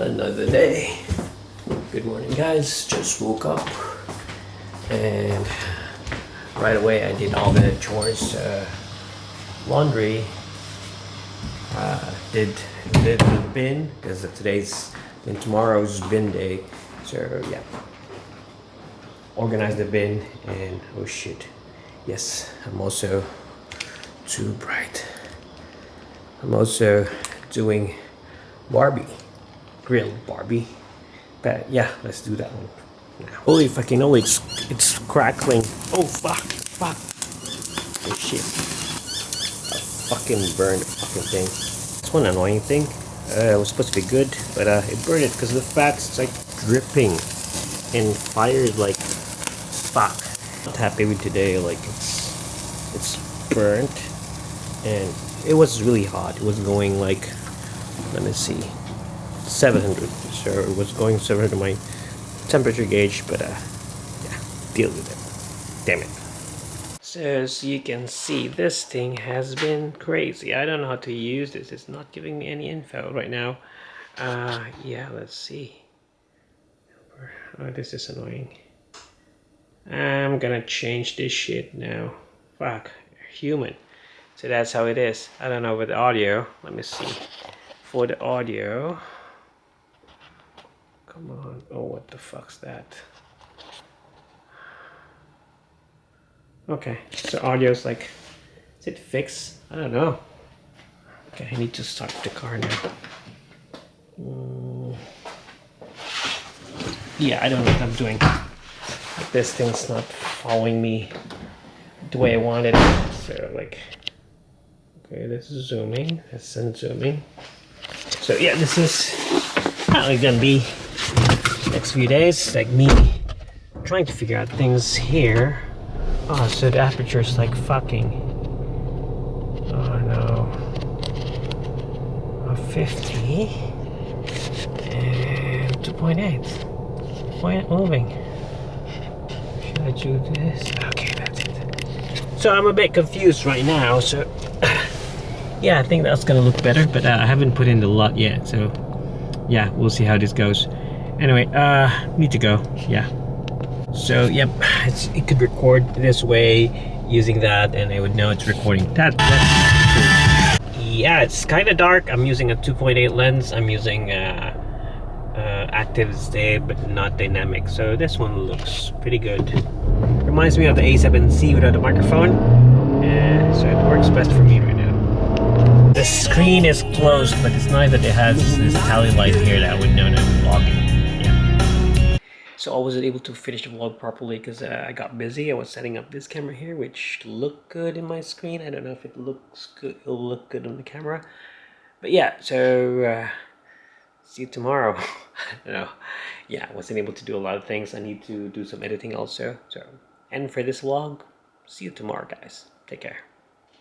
Another day. Good morning, guys. Just woke up and right away I did all the chores, laundry, did the bin because today's and tomorrow's bin day. So yeah, organize the bin and oh shit, yes, I'm also too bright. I'm also doing Barbie, grilled Barbie. But yeah, let's do that one now. Holy fucking no, it's crackling. Oh fuck. Oh shit. I fucking burned the fucking thing. That's one annoying thing. It was supposed to be good, but it burned it because the fat's like dripping and fire is like fuck. Not happy with today. Like it's burnt and it was really hot. It was going like, let me see, 700. So it was going 700 my temperature gauge, but yeah, deal with it. Damn it. So as you can see, this thing has been crazy. I don't know how to use this. It's not giving me any info right now. Yeah, let's see. Oh, this is annoying. I'm gonna change this shit now. Fuck, human. So that's how it is. I don't know with the audio. Let me see. For the audio. Come on. Oh, what the fuck's that? Okay, so audio's like, is it fixed? I don't know. Okay, I need to start the car now. Yeah, I don't know what I'm doing. This thing's not following me the way I wanted it. So like, okay, this is zooming. That's unzooming. So yeah, this is probably gonna be next few days, like me trying to figure out things here. Oh, so the aperture is like fucking. Oh no. 50 and 2.8. Why not moving? Should I do this? Okay, that's it. So I'm a bit confused right now. So yeah, I think that's gonna look better, but I haven't put in the lot yet. So yeah, we'll see how this goes. Anyway, need to go. Yeah. So yep, it could record this way using that, and I would know it's recording. That's cool. Yeah, it's kind of dark. I'm using a 2.8 lens. I'm using active stay, but not dynamic. So this one looks pretty good. Reminds me of the A7C without the microphone. So it works best for me right now. The screen is closed, but it's nice that it has this tally light here that I would know that I'm vlogging. So I wasn't able to finish the vlog properly because I got busy. I was setting up this camera here, which looked good in my screen. I don't know if it looks good. It'll look good on the camera. But yeah, so see you tomorrow. I don't know. Yeah, I wasn't able to do a lot of things. I need to do some editing also. So, and for this vlog, see you tomorrow, guys. Take care.